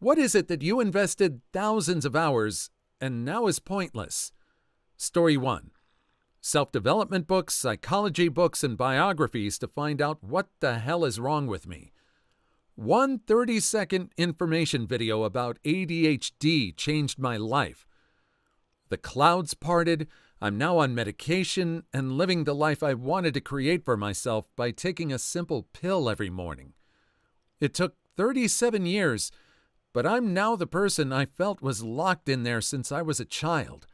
What is it that you invested thousands of hours and now is pointless? Story 1. Self-development books, psychology books, and biographies to find out what the hell is wrong with me. One 30-second information video about ADHD changed my life. The clouds parted, I'm now on medication and living the life I wanted to create for myself by taking a simple pill every morning. It took 37 years, but I'm now the person I felt was locked in there since I was a child.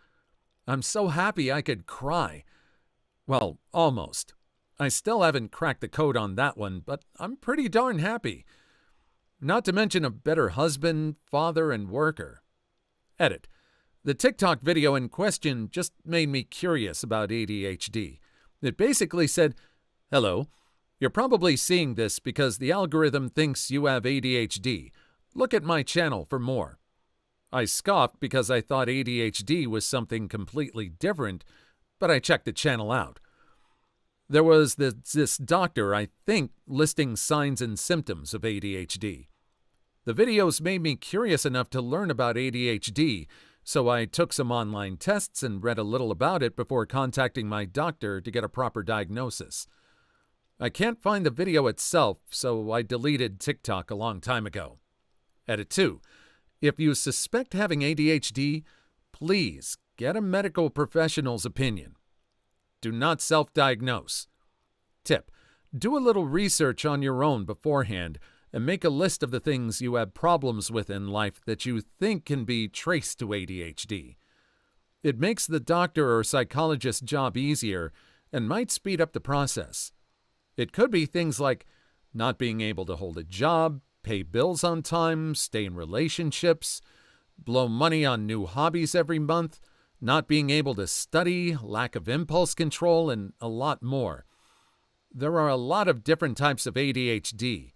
I'm so happy I could cry. Well, almost. I still haven't cracked the code on that one, but I'm pretty darn happy. Not to mention a better husband, father, and worker. Edit. The TikTok video in question just made me curious about ADHD. It basically said, "Hello, you're probably seeing this because the algorithm thinks you have ADHD. Look at my channel for more." I scoffed because I thought ADHD was something completely different, but I checked the channel out. There was this doctor, I think, listing signs and symptoms of ADHD. The videos made me curious enough to learn about ADHD, so I took some online tests and read a little about it before contacting my doctor to get a proper diagnosis. I can't find the video itself, so I deleted TikTok a long time ago. Edit 2. If you suspect having ADHD, please get a medical professional's opinion. Do not self-diagnose. Tip: do a little research on your own beforehand and make a list of the things you have problems with in life that you think can be traced to ADHD. It makes the doctor or psychologist's job easier and might speed up the process. It could be things like not being able to hold a job, pay bills on time, stay in relationships, blow money on new hobbies every month, not being able to study, lack of impulse control, and a lot more. There are a lot of different types of ADHD.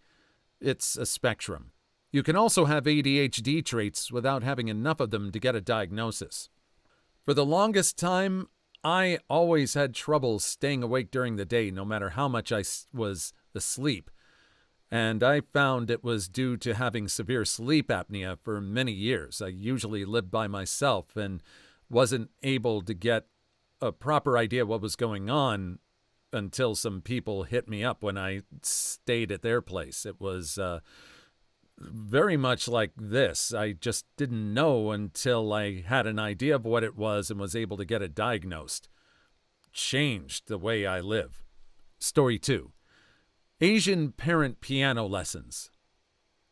It's a spectrum. You can also have ADHD traits without having enough of them to get a diagnosis. For the longest time, I always had trouble staying awake during the day, no matter how much I was asleep. And I found it was due to having severe sleep apnea for many years. I usually lived by myself and wasn't able to get a proper idea what was going on until some people hit me up when I stayed at their place. It was very much like this. I just didn't know until I had an idea of what it was and was able to get it diagnosed. Changed the way I live. Story 2. Asian parent piano lessons.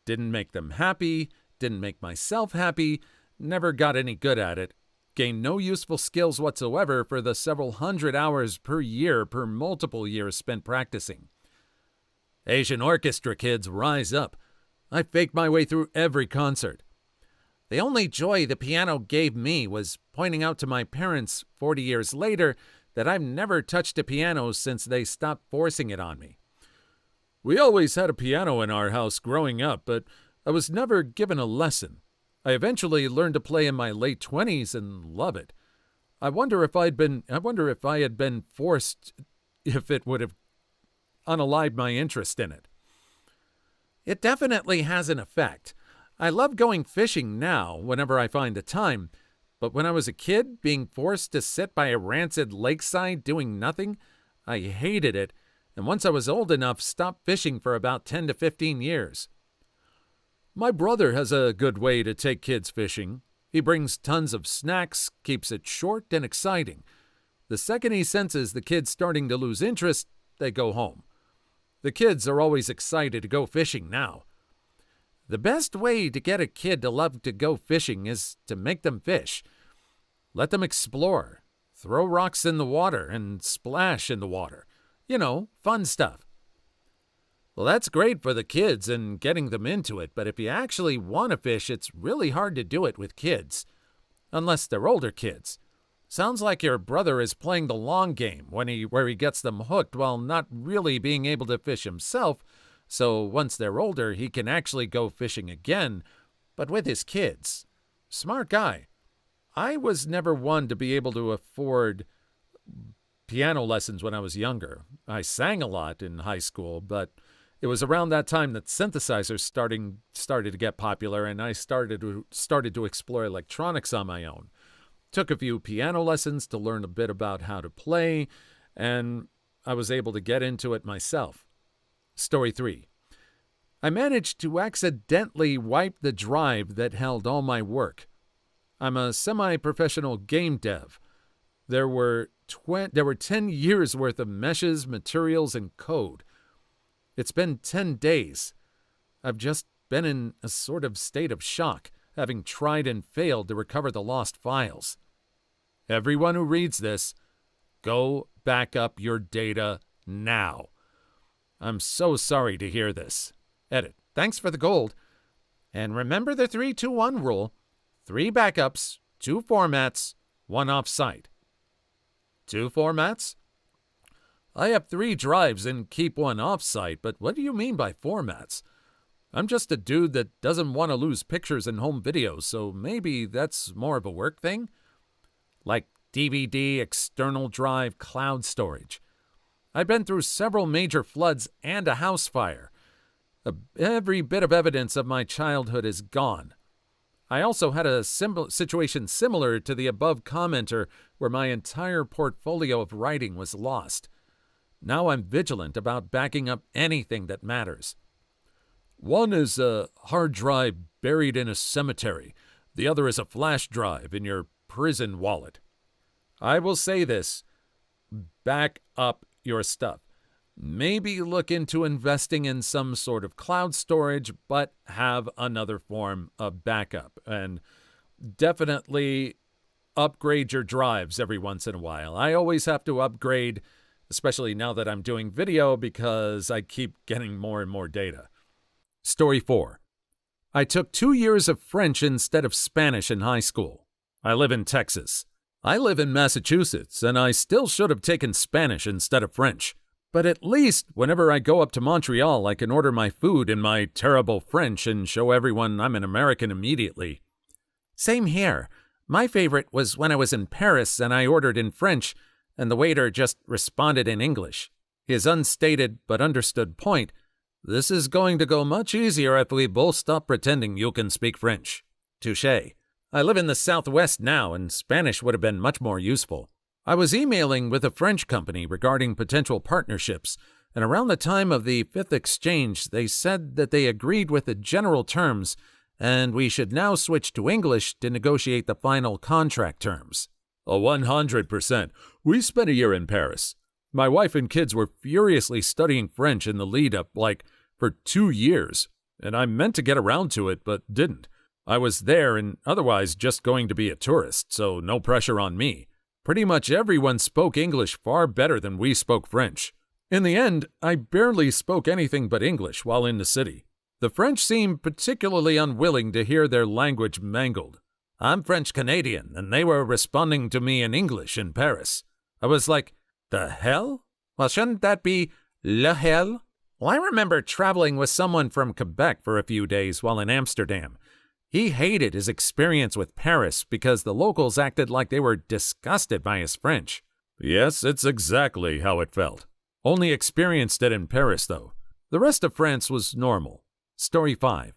Didn't make them happy, didn't make myself happy, never got any good at it. Gained no useful skills whatsoever for the several hundred hours per year per multiple years spent practicing. Asian orchestra kids, rise up. I faked my way through every concert. The only joy the piano gave me was pointing out to my parents 40 years later that I've never touched a piano since they stopped forcing it on me. We always had a piano in our house growing up, but I was never given a lesson. I eventually learned to play in my late 20s and love it. I wonder if I had been forced, if it would have unalived my interest in it. It definitely has an effect. I love going fishing now whenever I find the time, but when I was a kid, being forced to sit by a rancid lakeside doing nothing, I hated it, and once I was old enough, stopped fishing for about 10 to 15 years. My brother has a good way to take kids fishing. He brings tons of snacks, keeps it short and exciting. The second he senses the kids starting to lose interest, they go home. The kids are always excited to go fishing now. The best way to get a kid to love to go fishing is to make them fish. Let them explore, throw rocks in the water and splash in the water. You know, fun stuff. Well, that's great for the kids and getting them into it, but if you actually want to fish, it's really hard to do it with kids. Unless they're older kids. Sounds like your brother is playing the long game where he gets them hooked while not really being able to fish himself, so once they're older, he can actually go fishing again, but with his kids. Smart guy. I was never one to be able to afford piano lessons when I was younger. I sang a lot in high school, but It was around that time that synthesizers started to get popular, and I started to explore electronics on my own. Took a few piano lessons to learn a bit about how to play, and I was able to get into it myself. Story 3. I managed to accidentally wipe the drive that held all my work. I'm a semi-professional game dev. There were 10 years worth of meshes, materials, and code. It's been 10 days. I've just been in a sort of state of shock, having tried and failed to recover the lost files. Everyone who reads this, go back up your data now. I'm so sorry to hear this. Edit. Thanks for the gold. And remember the 3-2-1 rule. 3 backups, 2 formats, 1 off-site. 2 formats? I have 3 drives and keep 1 off-site, but what do you mean by formats? I'm just a dude that doesn't want to lose pictures and home videos, so maybe that's more of a work thing? Like DVD, external drive, cloud storage. I've been through several major floods and a house fire. Every bit of evidence of my childhood is gone. I also had a situation similar to the above commenter where my entire portfolio of writing was lost. Now I'm vigilant about backing up anything that matters. One is a hard drive buried in a cemetery. The other is a flash drive in your prison wallet. I will say this. Back up your stuff. Maybe look into investing in some sort of cloud storage, but have another form of backup. And definitely upgrade your drives every once in a while. I always have to upgrade, especially now that I'm doing video, because I keep getting more and more data. Story 4. I took 2 years of French instead of Spanish in high school. I live in Texas. I live in Massachusetts, and I still should have taken Spanish instead of French. But at least whenever I go up to Montreal, I can order my food in my terrible French and show everyone I'm an American immediately. Same here. My favorite was when I was in Paris and I ordered in French, and the waiter just responded in English. His unstated but understood point, this is going to go much easier if we both stop pretending you can speak French. Touché. I live in the Southwest now, and Spanish would have been much more useful. I was emailing with a French company regarding potential partnerships, and around the time of the 5th exchange, they said that they agreed with the general terms, and we should now switch to English to negotiate the final contract terms. 100%. We spent a year in Paris. My wife and kids were furiously studying French in the lead-up, for 2 years, and I meant to get around to it, but didn't. I was there and otherwise just going to be a tourist, so no pressure on me. Pretty much everyone spoke English far better than we spoke French. In the end, I barely spoke anything but English while in the city. The French seemed particularly unwilling to hear their language mangled. I'm French-Canadian, and they were responding to me in English in Paris. I was like, the hell? Well, shouldn't that be le hell? Well, I remember traveling with someone from Quebec for a few days while in Amsterdam. He hated his experience with Paris because the locals acted like they were disgusted by his French. Yes, it's exactly how it felt. Only experienced it in Paris, though. The rest of France was normal. Story 5.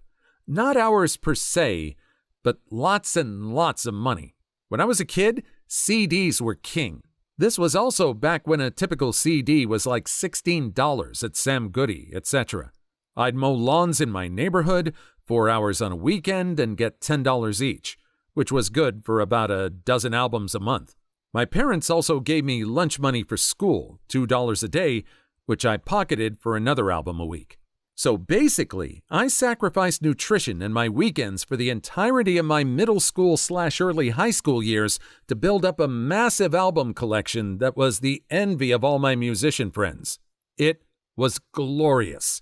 Not ours per se, but lots and lots of money. When I was a kid, CDs were king. This was also back when a typical CD was like $16 at Sam Goody, etc. I'd mow lawns in my neighborhood 4 hours on a weekend and get $10 each, which was good for about a dozen albums a month. My parents also gave me lunch money for school, $2 a day, which I pocketed for another album a week. So basically, I sacrificed nutrition and my weekends for the entirety of my middle school/early high school years to build up a massive album collection that was the envy of all my musician friends. It was glorious.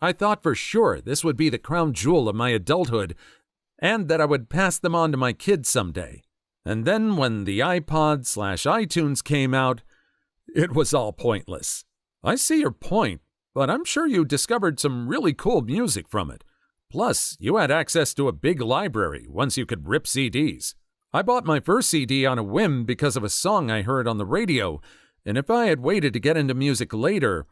I thought for sure this would be the crown jewel of my adulthood and that I would pass them on to my kids someday. And then when the iPod/iTunes came out, it was all pointless. I see your point, but I'm sure you discovered some really cool music from it. Plus, you had access to a big library once you could rip CDs. I bought my first CD on a whim because of a song I heard on the radio, and if I had waited to get into music later,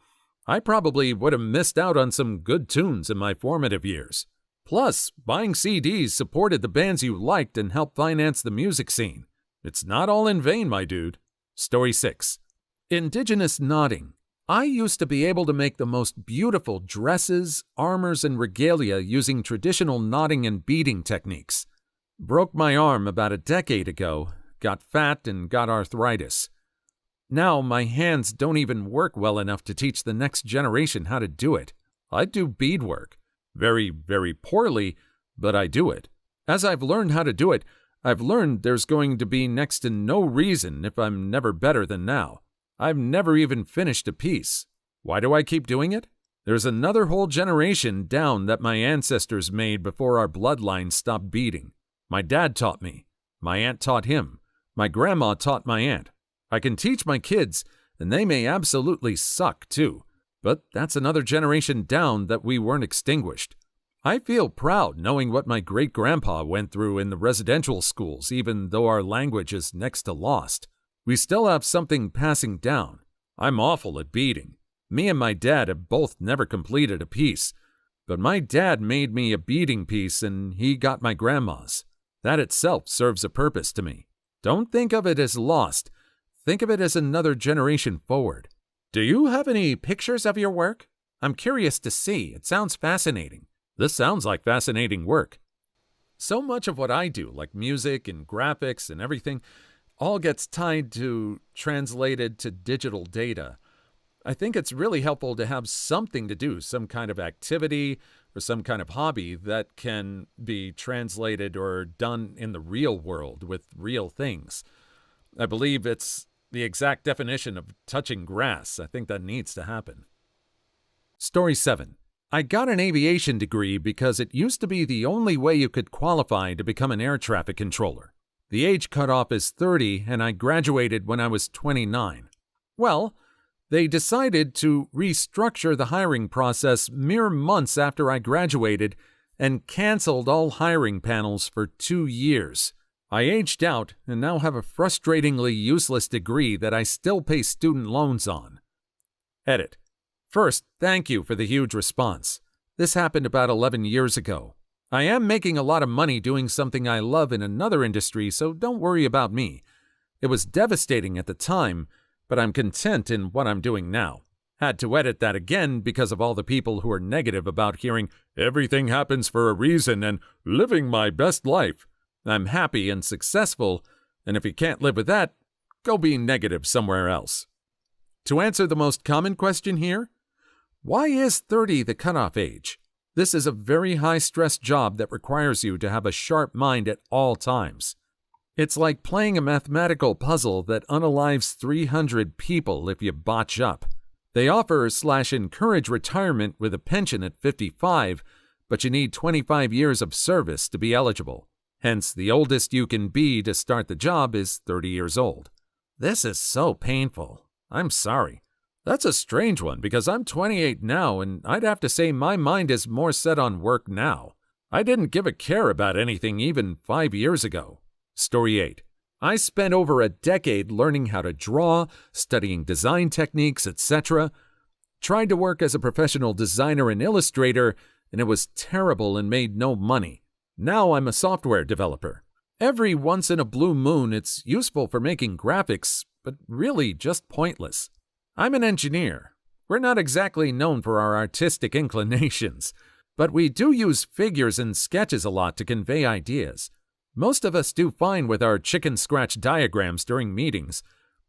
I probably would have missed out on some good tunes in my formative years. Plus, buying CDs supported the bands you liked and helped finance the music scene. It's not all in vain, my dude. Story 6. Indigenous knotting. I used to be able to make the most beautiful dresses, armors, and regalia using traditional knotting and beading techniques. Broke my arm about a decade ago, got fat, and got arthritis. Now my hands don't even work well enough to teach the next generation how to do it. I do beadwork. Very, very poorly, but I do it. As I've learned how to do it, I've learned there's going to be next to no reason if I'm never better than now. I've never even finished a piece. Why do I keep doing it? There's another whole generation down that my ancestors made before our bloodline stopped beading. My dad taught me. My aunt taught him. My grandma taught my aunt. I can teach my kids, and they may absolutely suck too. But that's another generation down that we weren't extinguished. I feel proud knowing what my great-grandpa went through in the residential schools, even though our language is next to lost. We still have something passing down. I'm awful at beading. Me and my dad have both never completed a piece. But my dad made me a beading piece and he got my grandma's. That itself serves a purpose to me. Don't think of it as lost. Think of it as another generation forward. Do you have any pictures of your work? I'm curious to see. It sounds fascinating. This sounds like fascinating work. So much of what I do, like music and graphics and everything, all gets tied to translated to digital data. I think it's really helpful to have something to do, some kind of activity or some kind of hobby that can be translated or done in the real world with real things. I believe it's the exact definition of touching grass. I think that needs to happen. Story 7. I got an aviation degree because it used to be the only way you could qualify to become an air traffic controller. The age cutoff is 30, and I graduated when I was 29. Well, they decided to restructure the hiring process mere months after I graduated and canceled all hiring panels for 2 years. I aged out and now have a frustratingly useless degree that I still pay student loans on. Edit. First, thank you for the huge response. This happened about 11 years ago. I am making a lot of money doing something I love in another industry, so don't worry about me. It was devastating at the time, but I'm content in what I'm doing now. Had to edit that again because of all the people who are negative about hearing everything happens for a reason and living my best life. I'm happy and successful, and if you can't live with that, go be negative somewhere else. To answer the most common question here, why is 30 the cutoff age? This is a very high-stress job that requires you to have a sharp mind at all times. It's like playing a mathematical puzzle that unalives 300 people if you botch up. They offer/encourage retirement with a pension at 55, but you need 25 years of service to be eligible. Hence, the oldest you can be to start the job is 30 years old. This is so painful. I'm sorry. That's a strange one because I'm 28 now and I'd have to say my mind is more set on work now. I didn't give a care about anything even 5 years ago. Story 8. I spent over a decade learning how to draw, studying design techniques, etc. Tried to work as a professional designer and illustrator, and it was terrible and made no money. Now I'm a software developer. Every once in a blue moon, it's useful for making graphics, but really just pointless. I'm an engineer. We're not exactly known for our artistic inclinations, but we do use figures and sketches a lot to convey ideas. Most of us do fine with our chicken scratch diagrams during meetings,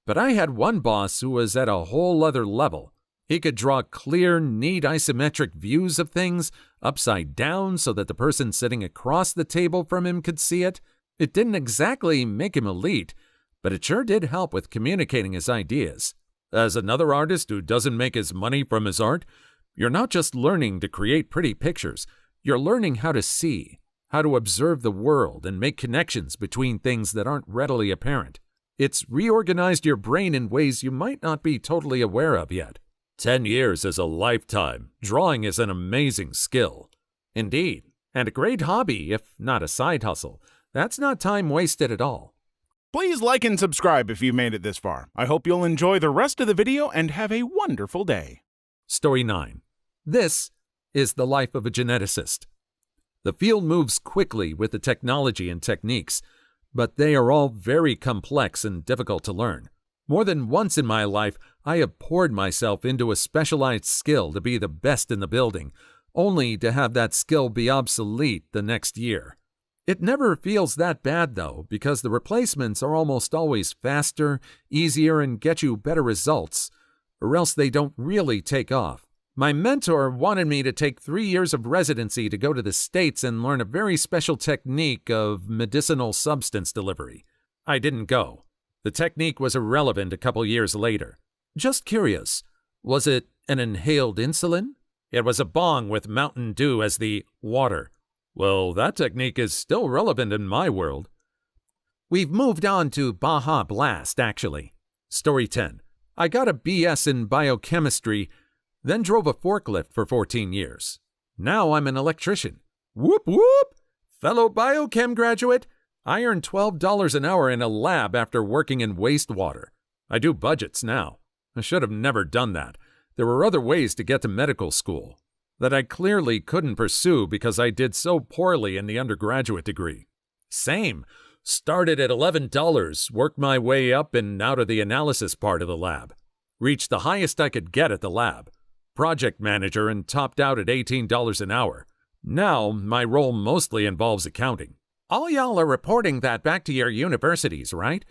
but I had one boss who was at a whole other level. He could draw clear, neat isometric views of things upside down so that the person sitting across the table from him could see it. It didn't exactly make him elite, but it sure did help with communicating his ideas. As another artist who doesn't make his money from his art, you're not just learning to create pretty pictures, you're learning how to see, how to observe the world and make connections between things that aren't readily apparent. It's reorganized your brain in ways you might not be totally aware of yet. 10 years is a lifetime. Drawing is an amazing skill. Indeed, and a great hobby, if not a side hustle. That's not time wasted at all. Please like and subscribe if you've made it this far. I hope you'll enjoy the rest of the video and have a wonderful day. Story 9. This is the life of a geneticist. The field moves quickly with the technology and techniques, but they are all very complex and difficult to learn. More than once in my life, I have poured myself into a specialized skill to be the best in the building, only to have that skill be obsolete the next year. It never feels that bad, though, because the replacements are almost always faster, easier, and get you better results, or else they don't really take off. My mentor wanted me to take 3 years of residency to go to the States and learn a very special technique of medicinal substance delivery. I didn't go. The technique was irrelevant a couple years later. Just curious, was it an inhaled insulin? It was a bong with Mountain Dew as the water. Well, that technique is still relevant in my world. We've moved on to Baja Blast, actually. Story 10. I got a BS in biochemistry, then drove a forklift for 14 years. Now I'm an electrician. Whoop whoop! Fellow biochem graduate, I earn $12 an hour in a lab after working in wastewater. I do budgets now. I should have never done that. There were other ways to get to medical school that I clearly couldn't pursue because I did so poorly in the undergraduate degree. Same. Started at $11, worked my way up and out of the analysis part of the lab. Reached the highest I could get at the lab. Project manager, and topped out at $18 an hour. Now, my role mostly involves accounting. All y'all are reporting that back to your universities, right?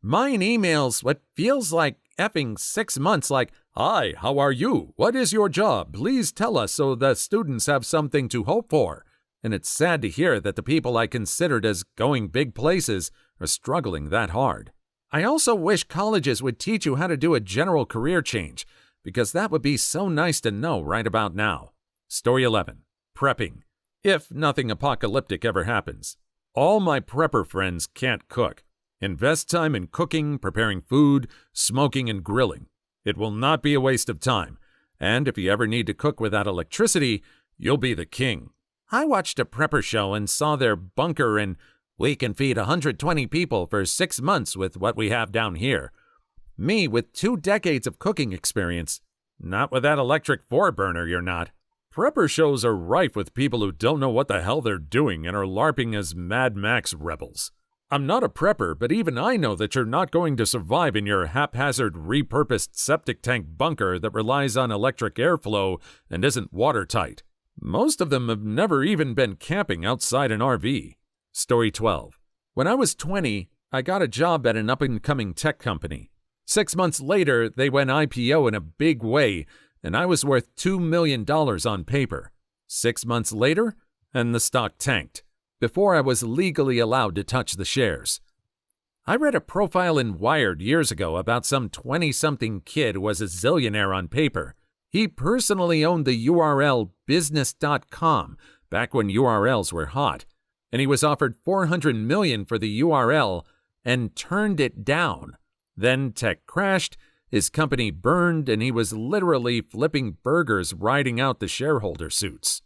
Mine emails what feels like effing 6 months like, "Hi, how are you? What is your job? Please tell us so the students have something to hope for." And it's sad to hear that the people I considered as going big places are struggling that hard. I also wish colleges would teach you how to do a general career change, because that would be so nice to know right about now. Story 11. Prepping. If nothing apocalyptic ever happens. All my prepper friends can't cook. Invest time in cooking, preparing food, smoking, and grilling. It will not be a waste of time. And if you ever need to cook without electricity, you'll be the king. I watched a prepper show and saw their bunker, and we can feed 120 people for 6 months with what we have down here. Me with 2 decades of cooking experience. Not with that electric 4-burner, you're not. Prepper shows are rife with people who don't know what the hell they're doing and are LARPing as Mad Max rebels. I'm not a prepper, but even I know that you're not going to survive in your haphazard repurposed septic tank bunker that relies on electric airflow and isn't watertight. Most of them have never even been camping outside an RV. Story 12. When I was 20, I got a job at an up-and-coming tech company. 6 months later, they went IPO in a big way, and I was worth $2 million on paper. 6 months later, and the stock tanked, before I was legally allowed to touch the shares. I read a profile in Wired years ago about some 20-something kid who was a zillionaire on paper. He personally owned the URL business.com back when URLs were hot, and he was offered $400 million for the URL and turned it down. Then tech crashed, his company burned, and he was literally flipping burgers riding out the shareholder suits.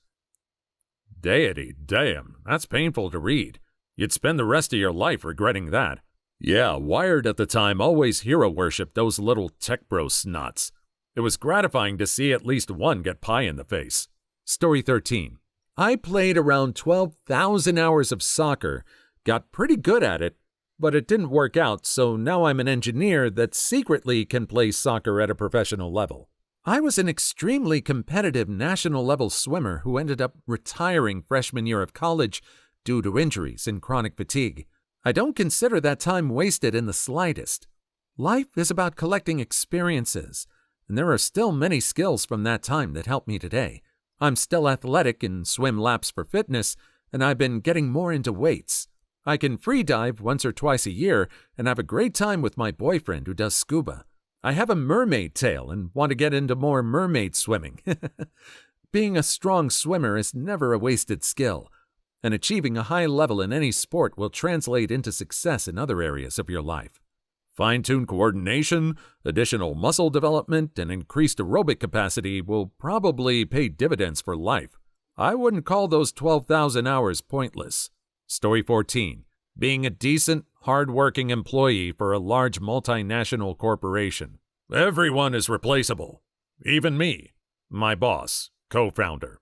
Deity, damn, that's painful to read. You'd spend the rest of your life regretting that. Yeah, Wired at the time always hero worshipped those little tech bro snots. It was gratifying to see at least one get pie in the face. Story 13. I played around 12,000 hours of soccer, got pretty good at it, but it didn't work out, so now I'm an engineer that secretly can play soccer at a professional level. I was an extremely competitive national-level swimmer who ended up retiring freshman year of college due to injuries and chronic fatigue. I don't consider that time wasted in the slightest. Life is about collecting experiences, and there are still many skills from that time that help me today. I'm still athletic and swim laps for fitness, and I've been getting more into weights. I can free dive once or twice a year and have a great time with my boyfriend who does scuba. I have a mermaid tail and want to get into more mermaid swimming. Being a strong swimmer is never a wasted skill, and achieving a high level in any sport will translate into success in other areas of your life. Fine-tuned coordination, additional muscle development, and increased aerobic capacity will probably pay dividends for life. I wouldn't call those 12,000 hours pointless. Story 14. Being a decent, hard-working employee for a large multinational corporation. Everyone is replaceable. Even me. My boss, co-founder.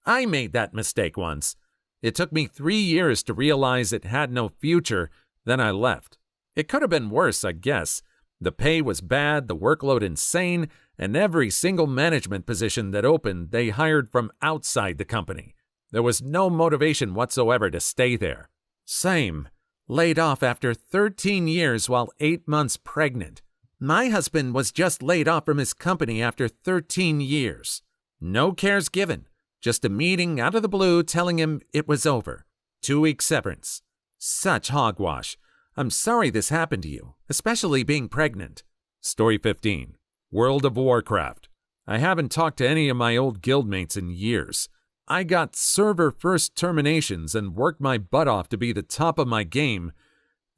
I made that mistake once. It took me 3 years to realize it had no future, then I left. It could have been worse, I guess. The pay was bad, the workload insane, and every single management position that opened, they hired from outside the company. There was no motivation whatsoever to stay there. Same. Laid off after 13 years while 8 months pregnant. My husband was just laid off from his company after 13 years. No cares given. Just a meeting out of the blue telling him it was over. 2-week severance. Such hogwash. I'm sorry this happened to you, especially being pregnant. Story 15. World of Warcraft. I haven't talked to any of my old guildmates in years. I got server first terminations and worked my butt off to be the top of my game,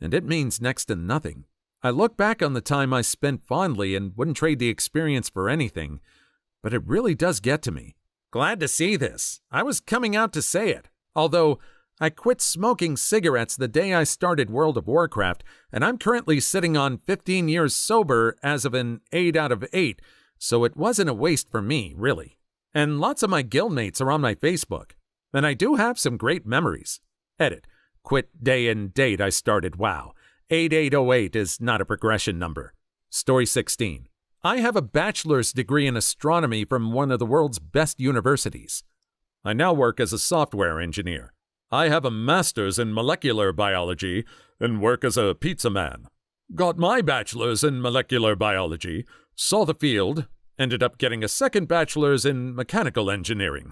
and it means next to nothing. I look back on the time I spent fondly and wouldn't trade the experience for anything, but it really does get to me. Glad to see this. I was coming out to say it, although I quit smoking cigarettes the day I started World of Warcraft, and I'm currently sitting on 15 years sober as of an 8 out of 8, so it wasn't a waste for me, really. And lots of my guildmates are on my Facebook, and I do have some great memories. Edit. Quit day and date I started WoW. 8808 is not a progression number. Story 16. I have a bachelor's degree in astronomy from one of the world's best universities. I now work as a software engineer. I have a master's in molecular biology and work as a pizza man. Got my bachelor's in molecular biology, saw the field, ended up getting a second bachelor's in mechanical engineering.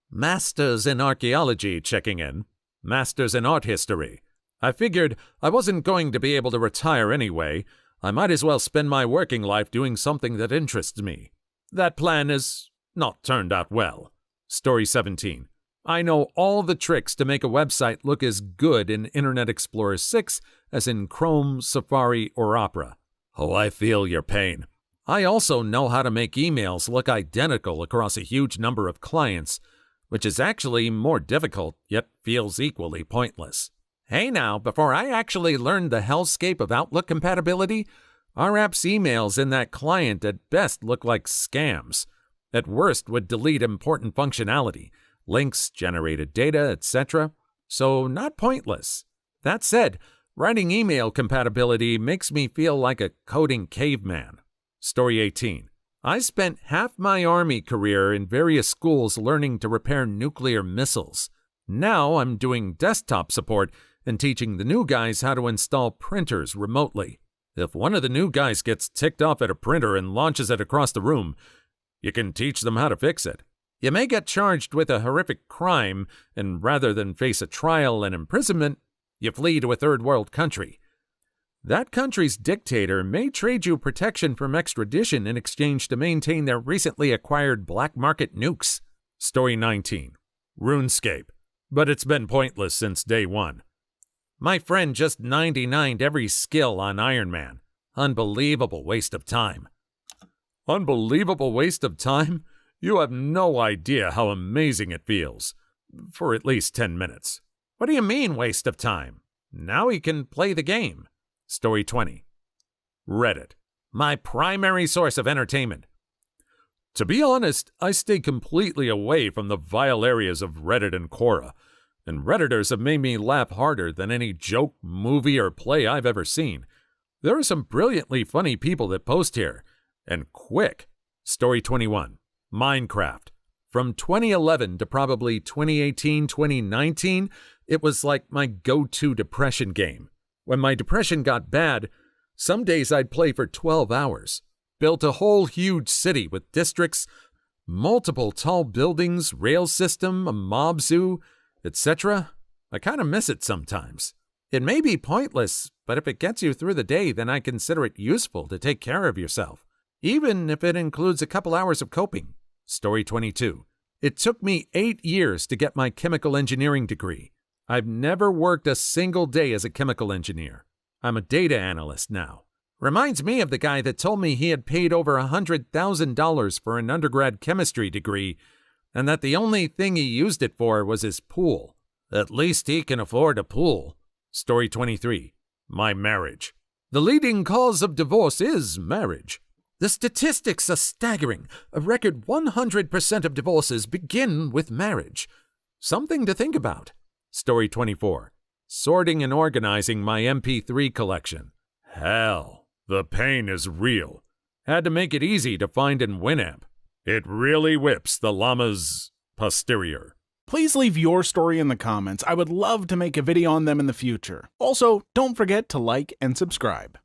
Master's in archaeology checking in. Master's in art history. I figured I wasn't going to be able to retire anyway. I might as well spend my working life doing something that interests me. That plan has not turned out well. Story 17. I know all the tricks to make a website look as good in Internet Explorer 6 as in Chrome, Safari, or Opera. Oh, I feel your pain. I also know how to make emails look identical across a huge number of clients, which is actually more difficult, yet feels equally pointless. Hey now, before I actually learned the hellscape of Outlook compatibility, our app's emails in that client at best look like scams. At worst would delete important functionality, links, generated data, etc. So not pointless. That said, writing email compatibility makes me feel like a coding caveman. Story 18. I spent half my Army career in various schools learning to repair nuclear missiles. Now I'm doing desktop support and teaching the new guys how to install printers remotely. If one of the new guys gets ticked off at a printer and launches it across the room, you can teach them how to fix it. You may get charged with a horrific crime, and rather than face a trial and imprisonment, you flee to a third world country. That country's dictator may trade you protection from extradition in exchange to maintain their recently acquired black market nukes. Story 19. RuneScape. But it's been pointless since day one. My friend just 99'd every skill on Iron Man. Unbelievable waste of time. Unbelievable waste of time? You have no idea how amazing it feels. For at least 10 minutes. What do you mean, waste of time? Now he can play the game. Story 20. Reddit. My primary source of entertainment. To be honest, I stay completely away from the vile areas of Reddit and Quora, and Redditors have made me laugh harder than any joke, movie, or play I've ever seen. There are some brilliantly funny people that post here, and quick. Story 21. Minecraft. From 2011 to probably 2018, 2019, it was like my go-to depression game. When my depression got bad, some days I'd play for 12 hours. Built a whole huge city with districts, multiple tall buildings, rail system, a mob zoo, etc. I kind of miss it sometimes. It may be pointless, but if it gets you through the day, then I consider it useful to take care of yourself, even if it includes a couple hours of coping. Story 22. It took me 8 years to get my chemical engineering degree. I've never worked a single day as a chemical engineer. I'm a data analyst now. Reminds me of the guy that told me he had paid over $100,000 for an undergrad chemistry degree, and that the only thing he used it for was his pool. At least he can afford a pool. Story 23. My marriage. The leading cause of divorce is marriage. The statistics are staggering. A record 100% of divorces begin with marriage. Something to think about. Story 24. Sorting and organizing my MP3 collection. Hell, the pain is real. Had to make it easy to find in Winamp. It really whips the llama's posterior. Please leave your story in the comments. I would love to make a video on them in the future. Also, don't forget to like and subscribe.